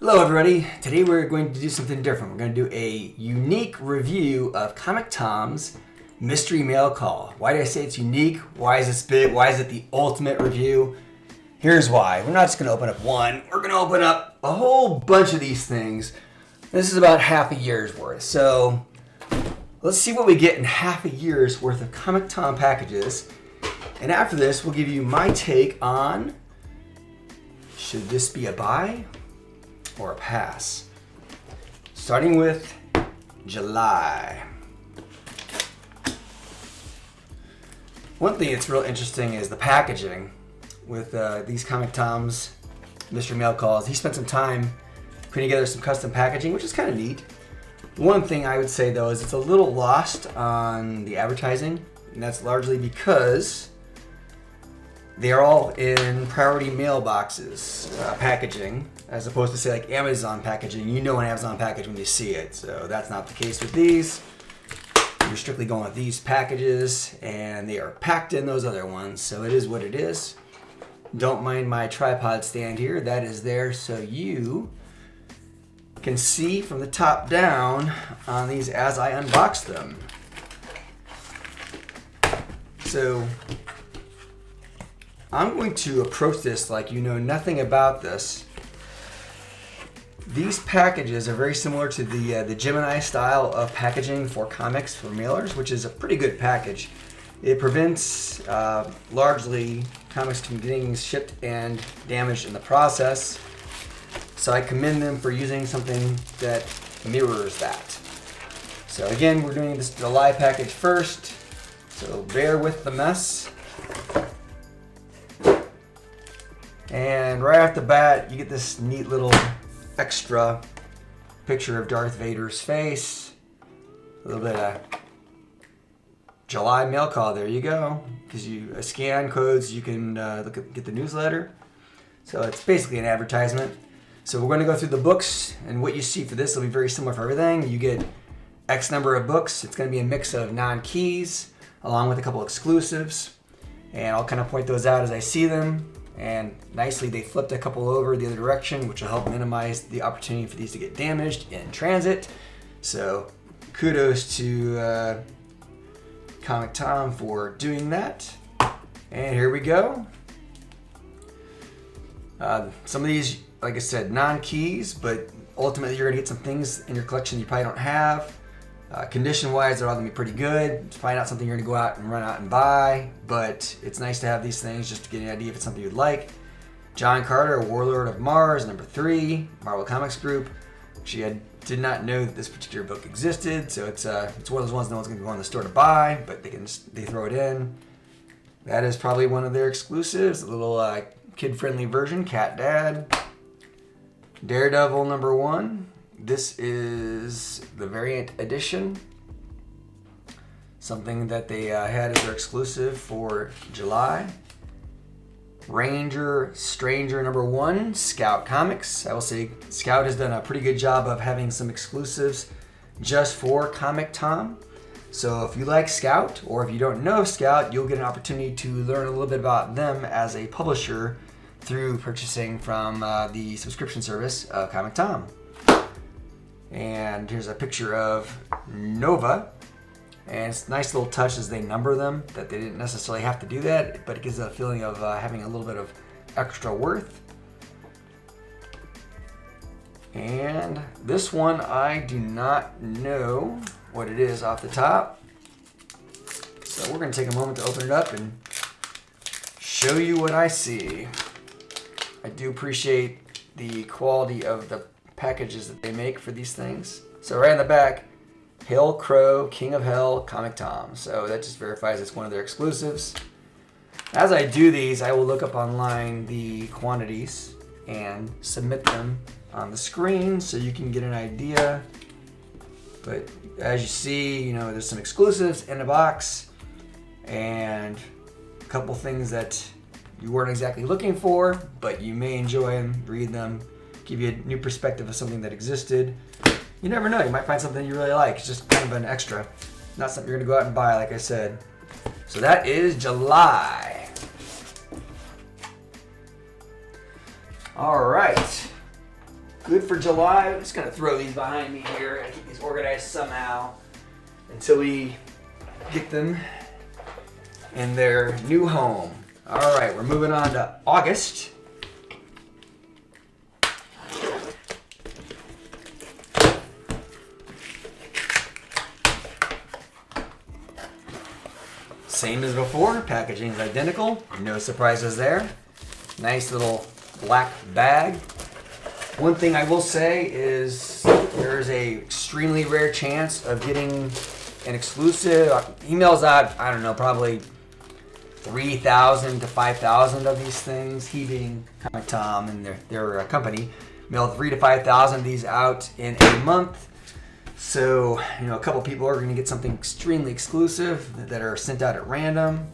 Hello everybody, today we're going to do something different. We're going to do a unique review of Comic Tom's Mystery Mail Call. Why did I say it's unique? Why is this big? Why is it the ultimate review? Here's why. We're not just going to open up one, we're going to open up a whole bunch of these things. This is about half a year's worth. So let's see what we get in half a year's worth of Comic Tom packages. And after this, we'll give you my take on, should this be a buy or a pass? Starting with July. One thing that's real interesting is the packaging with these Comic Tom's Mystery Mail Calls. He spent some time putting together some custom packaging, which is kind of neat. One thing I would say though is it's a little lost on the advertising, and that's largely because they are all in priority mailboxes packaging, as opposed to say like Amazon packaging. You know an Amazon package when you see it. So that's not the case with these. You're strictly going with these packages, and they are packed in those other ones. So it is what it is. Don't mind my tripod stand here. That is there so you can see from the top down on these as I unbox them. So I'm going to approach this like you know nothing about this. These packages are very similar to the Gemini style of packaging for comics for mailers, which is a pretty good package. It prevents largely comics from getting shipped and damaged in the process. So I commend them for using something that mirrors that. So again, we're doing this July package first, so bear with the mess. And right off the bat, you get this neat little extra picture of Darth Vader's face. A little bit of July mail call. There you go. Because you scan codes, you can get the newsletter. So it's basically an advertisement. So we're going to go through the books, and what you see for this will be very similar for everything. You get X number of books. It's going to be a mix of non-keys along with a couple exclusives. And I'll kind of point those out as I see them. And nicely they flipped a couple over the other direction, which will help minimize the opportunity for these to get damaged in transit. So kudos to Comic Tom for doing that. And here we go. Some of these, like I said, non-keys, but ultimately you're gonna get some things in your collection you probably don't have. Condition-wise, they're all gonna be pretty good. It's probably not something you're gonna go out and run out and buy, but it's nice to have these things just to get an idea if it's something you'd like. John Carter, Warlord of Mars, #3, Marvel Comics Group. Actually, I did not know that this particular book existed, so it's one of those ones no one's gonna go in the store to buy, but they throw it in. That is probably one of their exclusives, a little kid-friendly version, Cat Dad. Daredevil #1. This is the variant edition, something that they had as their exclusive for July. Ranger Stranger #1, Scout Comics. I will say Scout has done a pretty good job of having some exclusives just for Comic Tom. So if you like Scout, or if you don't know Scout, you'll get an opportunity to learn a little bit about them as a publisher through purchasing from the subscription service of Comic Tom. And here's a picture of Nova, and it's a nice little touch as they number them, that they didn't necessarily have to do that, but it gives a feeling of having a little bit of extra worth. And this one, I do not know what it is off the top, so we're going to take a moment to open it up and show you what I see. I do appreciate the quality of the packages that they make for these things. So right in the back, Hail Crow, King of Hell, Comic Tom. So that just verifies it's one of their exclusives. As I do these, I will look up online the quantities and submit them on the screen so you can get an idea. But as you see, you know, there's some exclusives in the box and a couple things that you weren't exactly looking for, but you may enjoy them, read them, give you a new perspective of something that existed. You never know, you might find something you really like. It's just kind of an extra, not something you're gonna go out and buy, like I said. So that is July. All right. good for July. I'm just gonna throw these behind me here and keep these organized somehow until we get them in their new home. All right, we're moving on to August. Same as before, packaging is identical, no surprises there. Nice little black bag. One thing I will say is there's a extremely rare chance of getting an exclusive. Emails out, I don't know, probably 3,000 to 5,000 of these things. He being Comic Tom and their company mailed 3,000 to 5,000 of these out in a month. So, a couple people are going to get something extremely exclusive that are sent out at random.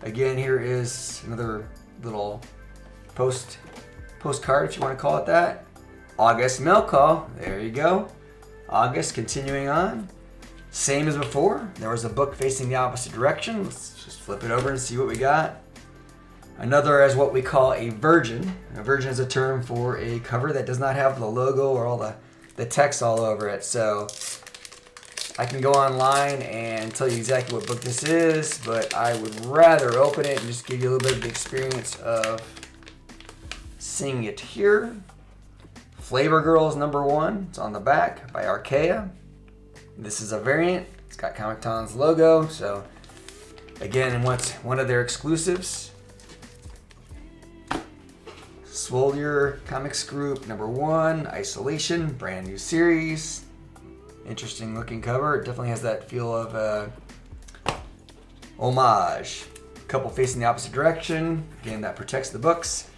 Again, here is another little postcard, if you want to call it that. August mail call. There you go. August, continuing on. Same as before. There was a book facing the opposite direction. Let's just flip it over and see what we got. Another is what we call a virgin. A virgin is a term for a cover that does not have the logo or all the text all over it. So I can go online and tell you exactly what book this is, but I would rather open it and just give you a little bit of the experience of seeing it here. Flavor Girls #1. It's on the back by Archaea. This is a variant. It's got Comic Tom's logo. So again, what's one of their exclusives. Swollier Comics Group #1, Isolation, brand new series. Interesting looking cover. It definitely has that feel of homage. Couple facing the opposite direction. Again, that protects the books.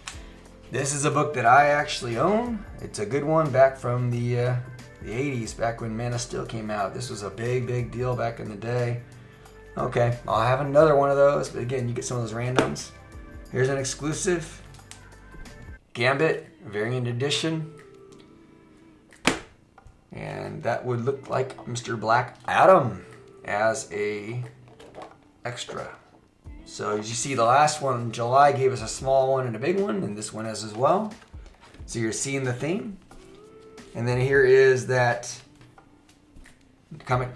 This is a book that I actually own. It's a good one back from the 80s, back when Man of Steel came out. This was a big deal back in the day. Okay, I'll have another one of those, but again, you get some of those randoms. Here's an exclusive. Gambit, variant edition. And that would look like Mr. Black Adam as a extra. So as you see, the last one in July gave us a small one and a big one, and this one has as well. So you're seeing the theme. And then here is that Comic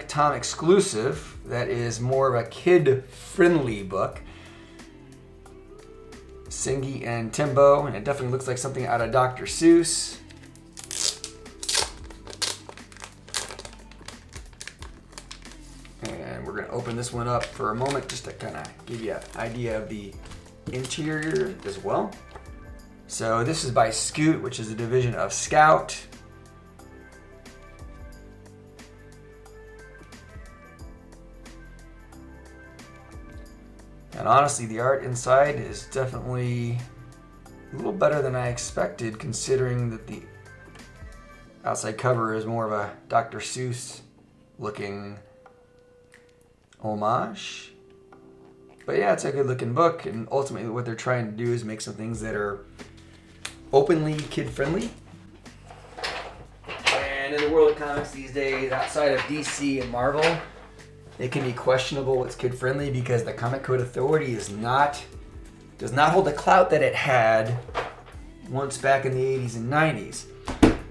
Tom exclusive that is more of a kid-friendly book. Singy and Timbo, and it definitely looks like something out of Dr. Seuss. And we're going to open this one up for a moment just to kind of give you an idea of the interior as well. So this is by Scoot, which is a division of Scout. And honestly, the art inside is definitely a little better than I expected, considering that the outside cover is more of a Dr. Seuss looking homage. But yeah, it's a good looking book, and ultimately what they're trying to do is make some things that are openly kid friendly. And in the world of comics these days, outside of DC and Marvel, it can be questionable what's kid-friendly because the Comic Code Authority does not hold the clout that it had once back in the 80s and 90s.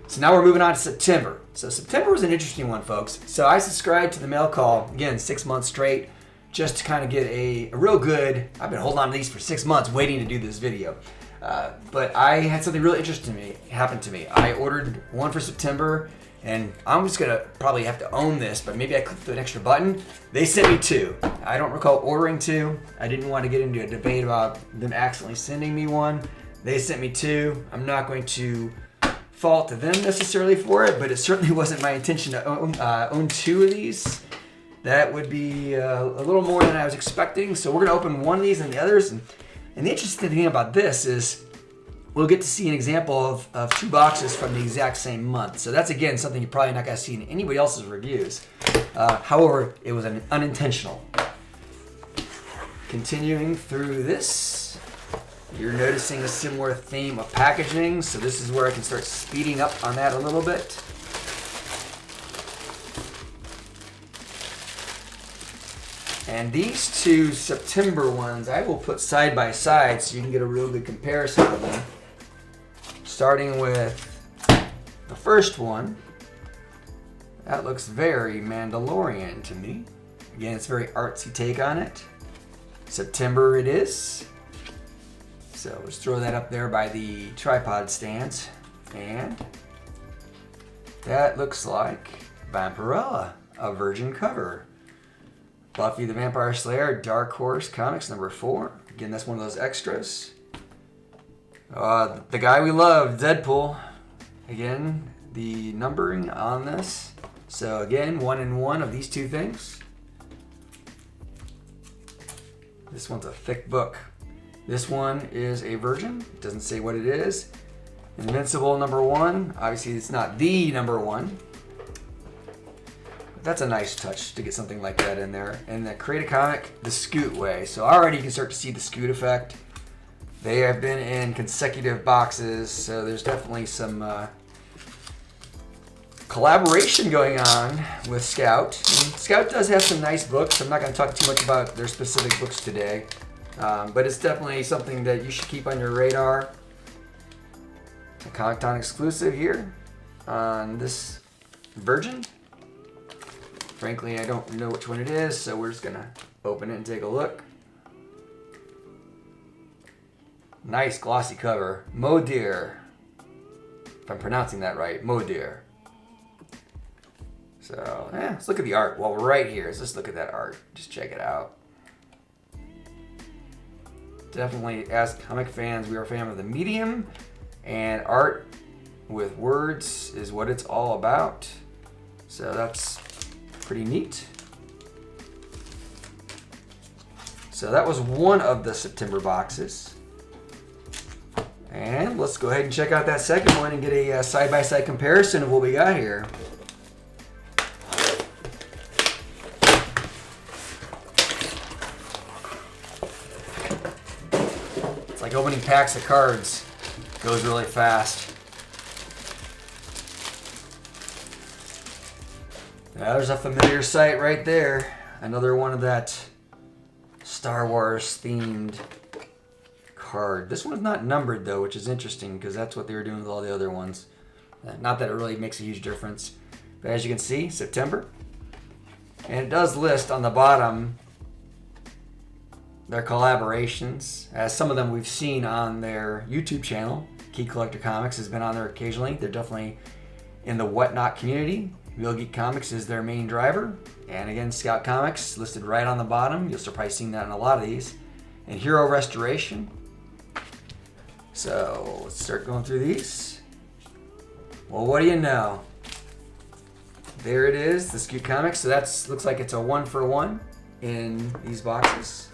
So now we're moving on to September. So September was an interesting one, folks. So I subscribed to the mail call, again, 6 months straight, just to kind of get a real good, I've been holding on to these for 6 months waiting to do this video. But I had something really interesting happen to me. I ordered one for September, and I'm just gonna probably have to own this, but maybe I clicked an extra button. They sent me 2. I don't recall ordering 2. I didn't want to get into a debate about them accidentally sending me one. They sent me 2. I'm not going to fault them necessarily for it, but it certainly wasn't my intention to own 2 of these. That would be a little more than I was expecting. So we're gonna open one of these and the others. And the interesting thing about this is we'll get to see an example of 2 boxes from the exact same month. So that's, again, something you're probably not going to see in anybody else's reviews. However, it was unintentional. Continuing through this, you're noticing a similar theme of packaging. So this is where I can start speeding up on that a little bit. And these 2 September ones, I will put side by side so you can get a real good comparison of them. starting with the first one. That looks very Mandalorian to me. Again, it's a very artsy take on it. September it is. So let's throw that up there by the tripod stands. And that looks like Vampirella, a virgin cover. Buffy the Vampire Slayer, Dark Horse Comics number 4. Again, that's one of those extras. The guy we love, Deadpool. Again, the numbering on this. So again, 1 in 1 of these two things. This one's a thick book. This one is a virgin. It doesn't say what it is. Invincible number 1. Obviously, it's not the number 1. But that's a nice touch to get something like that in there. And the Create a Comic the Scoot way. So already you can start to see the Scoot effect. They have been in consecutive boxes, so there's definitely some collaboration going on with Scout. And Scout does have some nice books. I'm not going to talk too much about their specific books today, but it's definitely something that you should keep on your radar. A Comic-Con exclusive here on this Virgin. Frankly, I don't know which one it is, so we're just going to open it and take a look. Nice glossy cover. Modir. If I'm pronouncing that right. Modir. So, let's look at the art. While we're right here, let's just look at that art. Just check it out. Definitely, as comic fans, we are a fan of the medium. And art with words is what it's all about. So that's pretty neat. So that was one of the September boxes. And let's go ahead and check out that second one and get a side-by-side comparison of what we got here. It's like opening packs of cards. Goes really fast. Now, there's a familiar sight right there. Another one of that Star Wars themed card. This one's not numbered though, which is interesting because that's what they were doing with all the other ones. Not that it really makes a huge difference. But as you can see, September. And it does list on the bottom their collaborations, as some of them we've seen on their YouTube channel. Key Collector Comics has been on there occasionally. They're definitely in the Whatnot community. Real Geek Comics is their main driver. And again, Scout Comics listed right on the bottom. You'll start probably seeing that in a lot of these. And Hero Restoration. So let's start going through these. Well, what do you know? There it is, the Scout Comics. So that looks like it's a 1-for-1 in these boxes.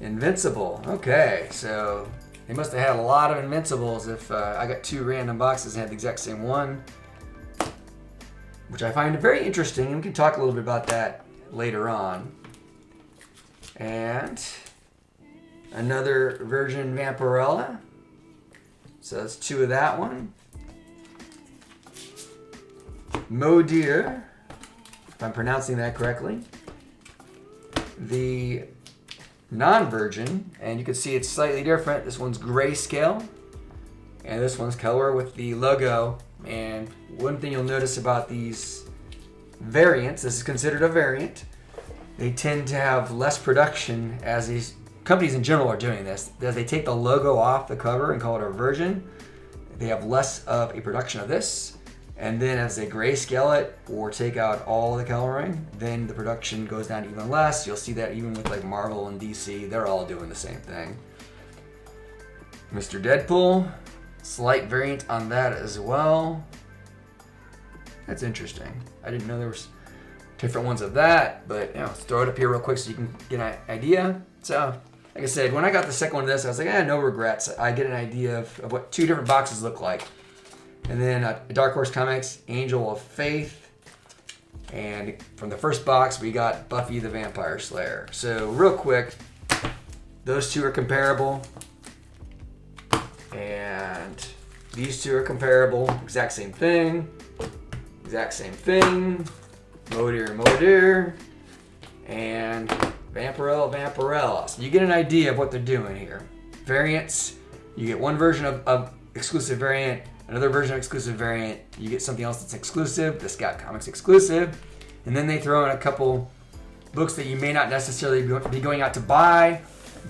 Invincible. Okay, so they must have had a lot of Invincibles if I got 2 random boxes and had the exact same one, which I find very interesting, and we can talk a little bit about that later on. And another Virgin Vampirella. So that's 2 of that one. Modir, if I'm pronouncing that correctly. The non-virgin, and you can see it's slightly different. This one's grayscale, and this one's color with the logo. And one thing you'll notice about these variants, this is considered a variant, they tend to have less production, as these companies in general are doing this. As they take the logo off the cover and call it a virgin, they have less of a production of this. And then as they grayscale it or take out all the coloring, then the production goes down even less. You'll see that even with like Marvel and DC, they're all doing the same thing. Mr. Deadpool, slight variant on that as well. That's interesting. I didn't know there was different ones of that, but let's throw it up here real quick so you can get an idea. So, like I said, when I got the second one of this, I was like, no regrets. I get an idea of what 2 different boxes look like. And then Dark Horse Comics, Angel of Faith. And from the first box, we got Buffy the Vampire Slayer. So real quick, those 2 are comparable. And these 2 are comparable. Exact same thing. Exact same thing. Modir. And Vampirella. So you get an idea of what they're doing here. Variants, you get one version of exclusive variant, another version of exclusive variant, you get something else that's exclusive, the Scout Comics exclusive, and then they throw in a couple books that you may not necessarily be going out to buy,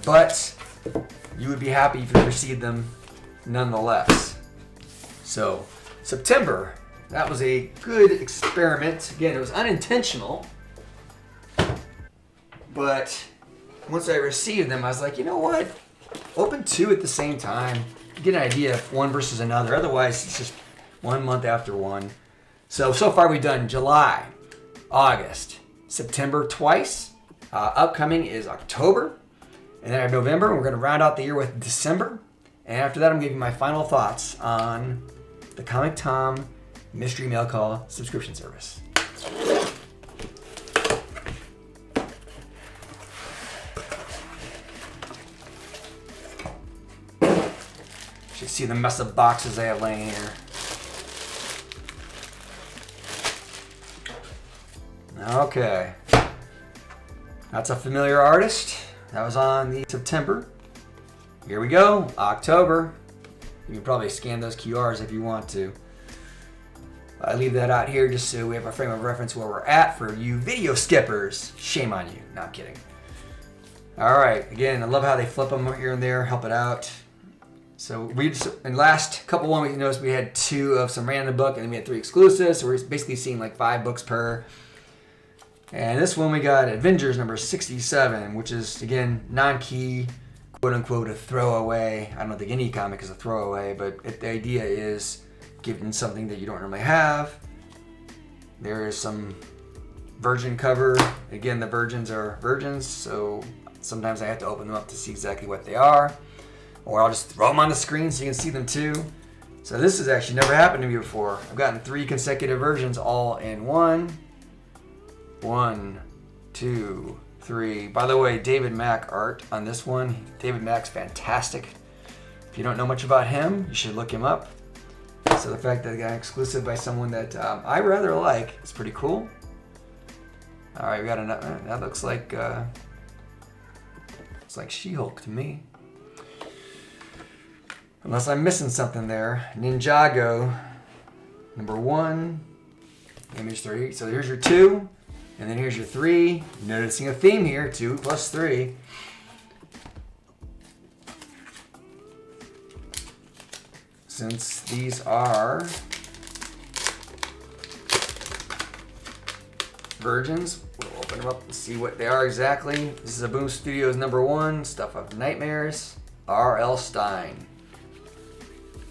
but you would be happy if you received them nonetheless. So September, that was a good experiment. Again, it was unintentional, but once I received them, I was like, you know what? Open two at the same time. Get an idea of one versus another. Otherwise, it's just 1 month after one. So far we've done July, August, September twice. Upcoming is October. And then I have November. And we're going to round out the year with December. And after that, I'm giving you my final thoughts on the Comic Tom Mystery Mail Call subscription service. You see the mess of boxes I have laying here. Okay. That's a familiar artist. That was on the September. Here we go, October. You can probably scan those QRs if you want to. I leave that out here just so we have a frame of reference where we're at for you video skippers. Shame on you. No, I'm kidding. All right. Again, I love how they flip them here and there, help it out. So in last couple one, we noticed we had 2 of some random book, and then we had 3 exclusives. So we're basically seeing like 5 books per. And this one we got Avengers number 67, which is again non-key, quote unquote, a throwaway. I don't think any comic is a throwaway, but the idea is giving something that you don't normally have. There is some virgin cover. Again, the virgins are virgins, so sometimes I have to open them up to see exactly what they are. Or I'll just throw them on the screen so you can see them too. So this has actually never happened to me before. I've gotten 3 consecutive versions all in one. 1, 2, 3. By the way, David Mack art on this one. David Mack's fantastic. If you don't know much about him, you should look him up. So the fact that it got exclusive by someone that I rather like is pretty cool. All right, we got another. That looks like She-Hulk to me. Unless I'm missing something there. Ninjago, number 1, image 3. So here's your 2, and then here's your 3. Noticing a theme here, 2 plus 3. Since these are virgins, we'll open them up and see what they are exactly. This is a Boom Studios number 1, Stuff of Nightmares, R.L. Stine.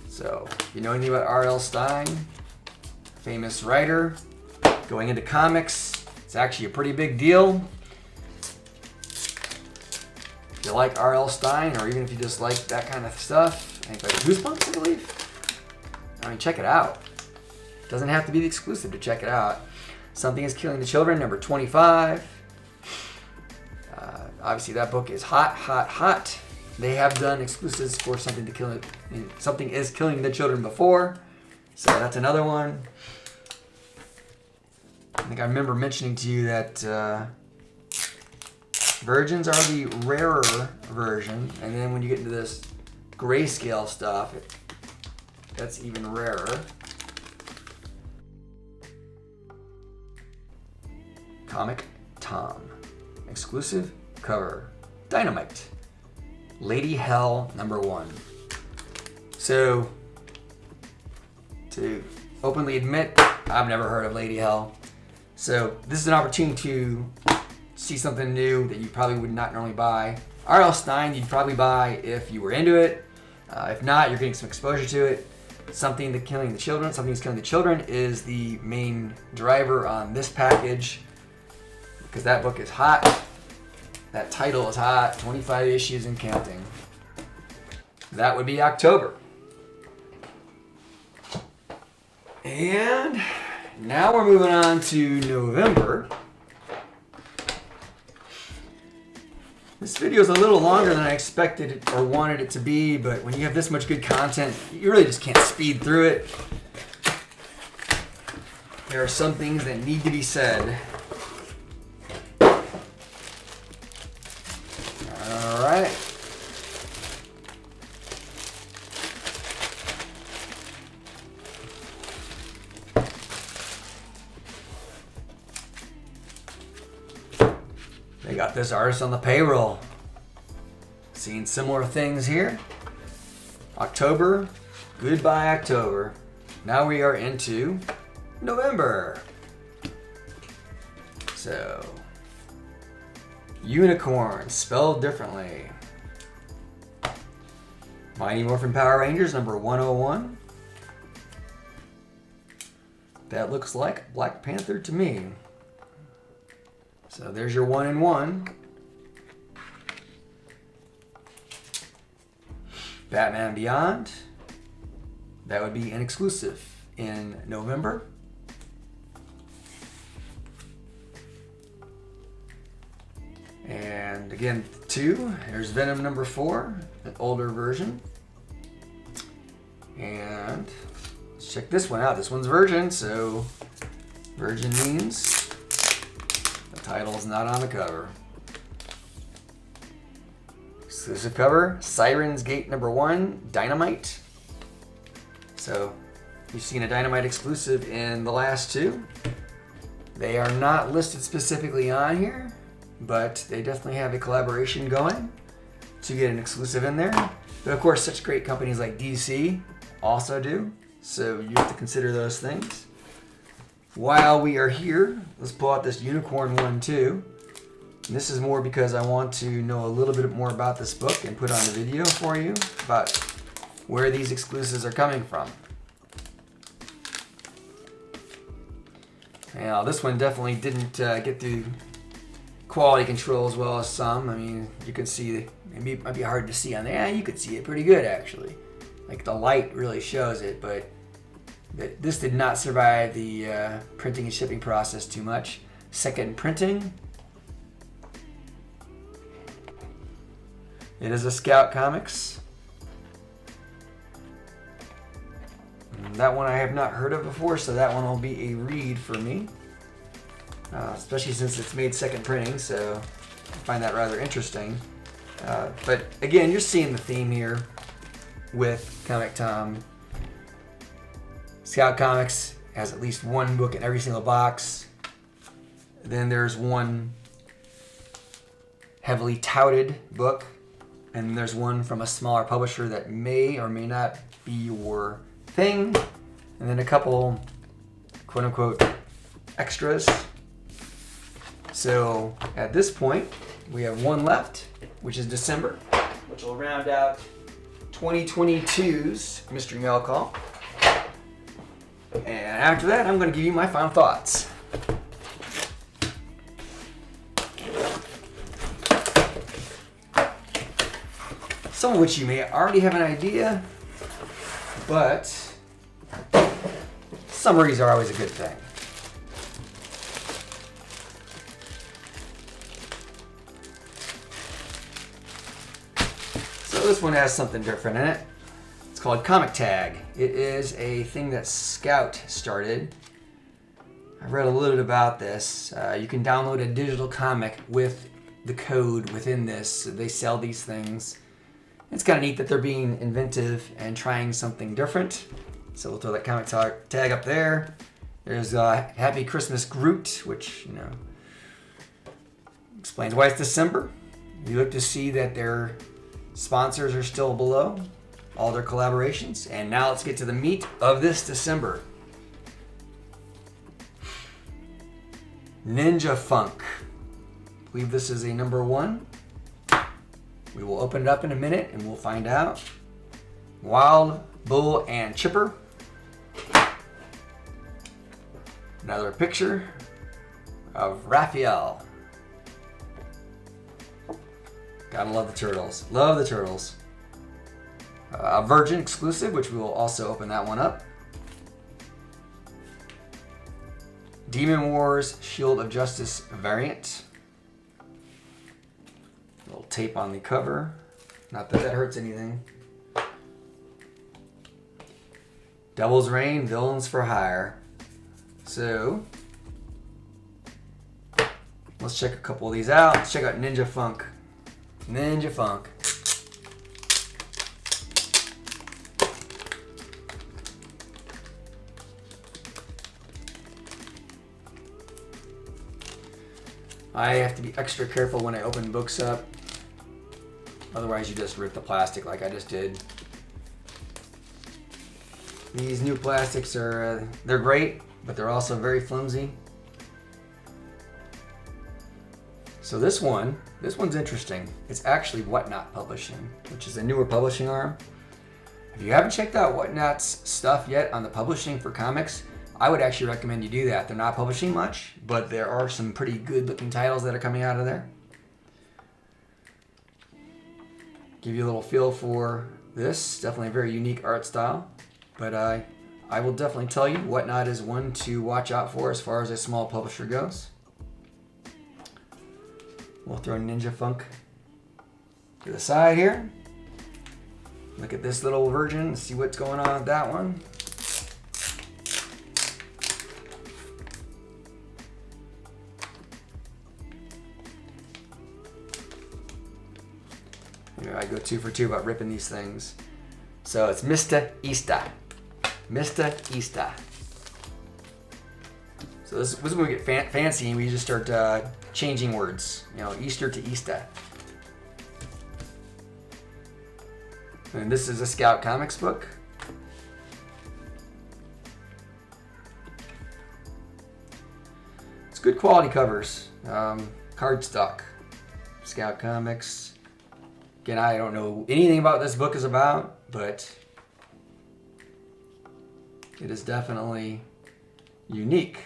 So, if you know anything about R.L. Stine, famous writer, going into comics, it's actually a pretty big deal. If you like R.L. Stine, or even if you just like that kind of stuff, I think like Goosebumps, I believe. I mean, check it out. It doesn't have to be the exclusive to check it out. Something is Killing the Children, number 25. Obviously, that book is hot, hot, hot. They have done exclusives for Something is Killing the Children before, so that's another one. I think I remember mentioning to you that virgins are the rarer version, and then when you get into this grayscale stuff, that's even rarer. Comic Tom, exclusive cover, Dynamite. Lady Hell number 1. So, to openly admit, I've never heard of Lady Hell. So this is an opportunity to see something new that you probably would not normally buy. R.L. Stine you'd probably buy if you were into it. If not, you're getting some exposure to it. Something is Killing the Children is the main driver on this package, because that book is hot. That title is hot, 25 issues and counting. That would be October. And now we're moving on to November. This video is a little longer than I expected it or wanted it to be, but when you have this much good content, you really just can't speed through it. There are some things that need to be said. All right. They got this artist on the payroll. Seeing similar things here. October, goodbye October. Now we are into November. So, unicorn, spelled differently. Mighty Morphin Power Rangers number 101. That looks like Black Panther to me. So there's your 1-in-1. Batman Beyond. That would be an exclusive in November. And again, 2. There's Venom number 4, an older version. And let's check this one out. This one's Virgin, so Virgin means the title is not on the cover. Exclusive cover, Siren's Gate number 1, Dynamite. So you've seen a Dynamite exclusive in the last 2. They are not listed specifically on here, but they definitely have a collaboration going to get an exclusive in there. But of course, such great companies like DC also do, so you have to consider those things. While we are here, let's pull out this Unicorn one too. And this is more because I want to know a little bit more about this book and put on a video for you about where these exclusives are coming from. Now, this one definitely didn't get through quality control as well as some. I mean, you can see, it might be hard to see on there. Yeah, you could see it pretty good actually. Like the light really shows it, but this did not survive the printing and shipping process too much. Second printing. It is a Scout Comics. That one I have not heard of before, so that one will be a read for me. Especially since it's made second printing, so I find that rather interesting. But again, you're seeing the theme here with Comic Tom. Scout Comics has at least one book in every single box. Then there's one heavily touted book, and there's one from a smaller publisher that may or may not be your thing, and then a couple quote-unquote extras. So at this point, we have one left, which is December, which will round out 2022's Mystery Mail Call. And after that, I'm going to give you my final thoughts. Some of which you may already have an idea, but summaries are always a good thing. So this one has something different in it. It's called Comic Tag. It is a thing that Scout started. I read a little bit about this. You can download a digital comic with the code within this. They sell these things. It's kind of neat that they're being inventive and trying something different. So we'll throw that comic tag up there. There's Happy Christmas Groot, which, you know, explains why it's December. You look to see that their sponsors are still below, all their collaborations. And now let's get to the meat of this December. Ninja Funk. I believe this is a number 1. We will open it up in a minute and we'll find out. Wild Bull and Chipper. Another picture of Raphael. Gotta love the turtles. Love the turtles. A Virgin exclusive, which we will also open that one up. Demon Wars Shield of Justice variant. Little tape on the cover. Not that that hurts anything. Devil's Reign, Villains for Hire. So, let's check a couple of these out. Let's check out Ninja Funk. Ninja Funk. I have to be extra careful when I open books up. Otherwise you just rip the plastic like I just did. These new plastics are, they're great, but they're also very flimsy. So this one's interesting. It's actually Whatnot Publishing, which is a newer publishing arm. If you haven't checked out Whatnot's stuff yet on the publishing for comics, I would actually recommend you do that. They're not publishing much, but there are some pretty good looking titles that are coming out of there. Give you a little feel for this. Definitely a very unique art style. But I will definitely tell you, Whatnot is one to watch out for as far as a small publisher goes. We'll throw Ninja Funk to the side here. Look at this little version and see what's going on with that one. Maybe I go 2 for 2 about ripping these things. So it's Mr. Easter. Mr. Easter. So this is when we get fancy and we just start changing words. You know, Easter to Easter. And this is a Scout Comics book. It's good quality covers. Cardstock. Scout Comics. Again, I don't know anything about this book is about, but it is definitely unique.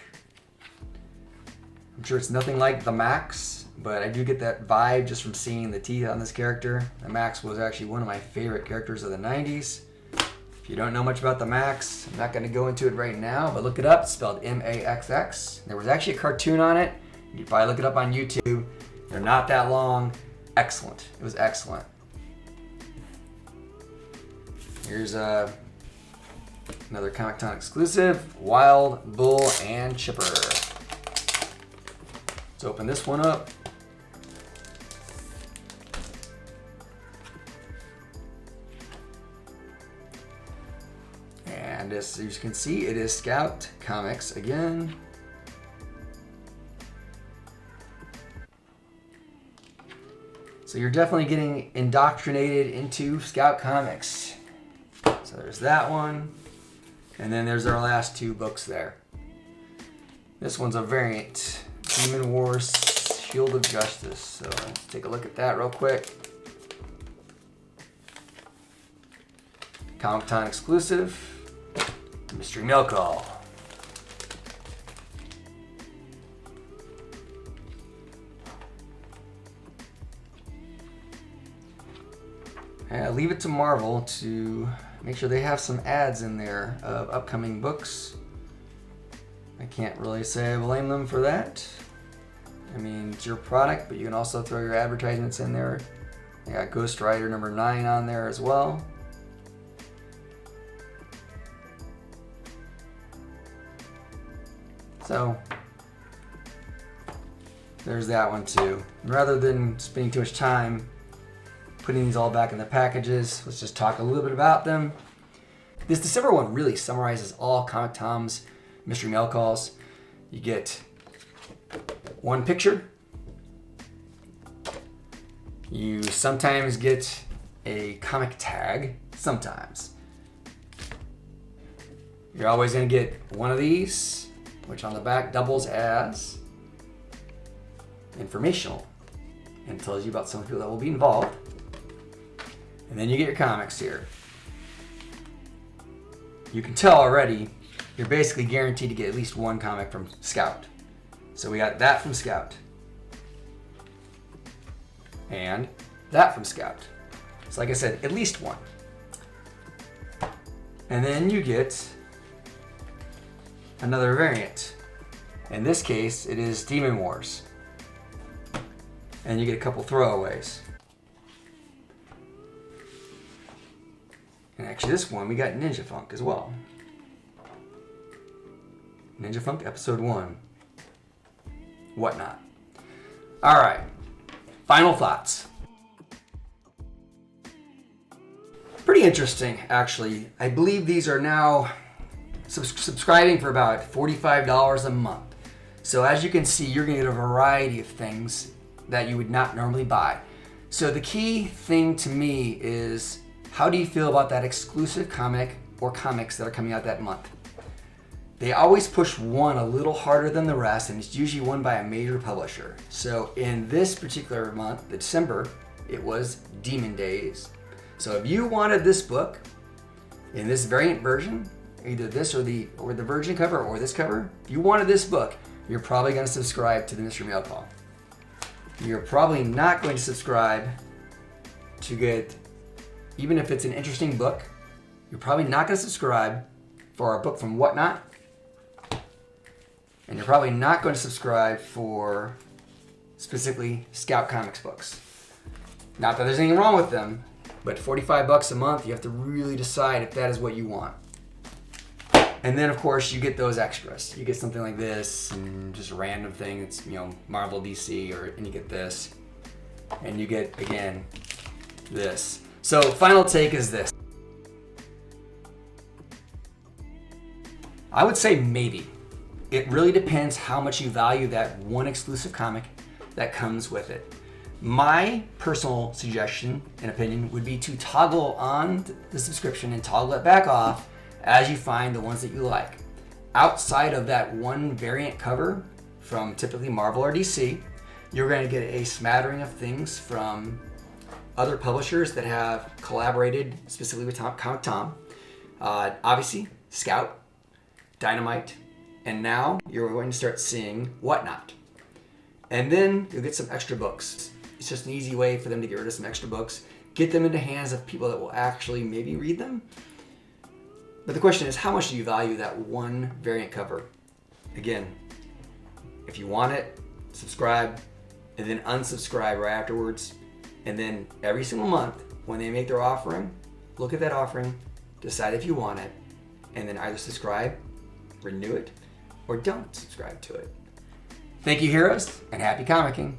I'm sure it's nothing like the Max, but I do get that vibe just from seeing the teeth on this character. The Max was actually one of my favorite characters of the 90s. If you don't know much about the Max, I'm not going to go into it right now, but look it up. It's spelled M-A-X-X. There was actually a cartoon on it. You can probably look it up on YouTube. They're not that long. Excellent. It was excellent. Here's another Comic Con exclusive, Wild Bull and Chipper. Let's open this one up. And as you can see, it is Scout Comics again. So you're definitely getting indoctrinated into Scout Comics. So there's that one. And then there's our last 2 books there. This one's a variant. Demon Wars, Shield of Justice. So let's take a look at that real quick. Comic Con exclusive. Mystery Mail Call. And leave it to Marvel to make sure they have some ads in there of upcoming books. I can't really say I blame them for that. I mean, it's your product, but you can also throw your advertisements in there. I got Ghost Rider number 9 on there as well. So there's that one too. Rather than spending too much time putting these all back in the packages, let's just talk a little bit about them. This December one really summarizes all Comic Tom's mystery mail calls. You get 1 picture. You sometimes get a comic tag, sometimes. You're always going to get one of these, which on the back doubles as informational and tells you about some people that will be involved. And then you get your comics here. You can tell already, you're basically guaranteed to get at least 1 comic from Scout. So we got that from Scout. And that from Scout. So like I said, at least 1. And then you get another variant. In this case, it is Demon Wars. And you get a couple throwaways. And actually this one, we got Ninja Funk as well. Ninja Funk episode 1. Whatnot. All right, final thoughts. Pretty interesting, actually. I believe these are now subscribing for about $45 a month. So as you can see, you're gonna get a variety of things that you would not normally buy. So the key thing to me is, how do you feel about that exclusive comic or comics that are coming out that month? They always push one a little harder than the rest, and it's usually one by a major publisher. So in this particular month, December, it was Demon Days. So if you wanted this book in this variant version, either this or the virgin cover or this cover, if you wanted this book, you're probably going to subscribe to the Mystery Mail Call. You're probably not going to subscribe to get, even if it's an interesting book, you're probably not going to subscribe for a book from Whatnot. And you're probably not going to subscribe for specifically Scout Comics books. Not that there's anything wrong with them, but $45 a month, you have to really decide if that is what you want. And then of course you get those extras. You get something like this and just a random thing that's, Marvel, DC, and you get this. And you get, again, this. So final take is this. I would say maybe. It really depends how much you value that one exclusive comic that comes with it. My personal suggestion and opinion would be to toggle on the subscription and toggle it back off as you find the ones that you like. Outside of that one variant cover from typically Marvel or DC, you're going to get a smattering of things from other publishers that have collaborated specifically with Comic Tom. Obviously, Scout, Dynamite, and now you're going to start seeing Whatnot. And then you'll get some extra books. It's just an easy way for them to get rid of some extra books, get them into hands of people that will actually maybe read them. But the question is, how much do you value that one variant cover? Again, if you want it, subscribe, and then unsubscribe right afterwards. And then every single month, when they make their offering, look at that offering, decide if you want it, and then either subscribe, renew it, or don't subscribe to it. Thank you, heroes, and happy comicking.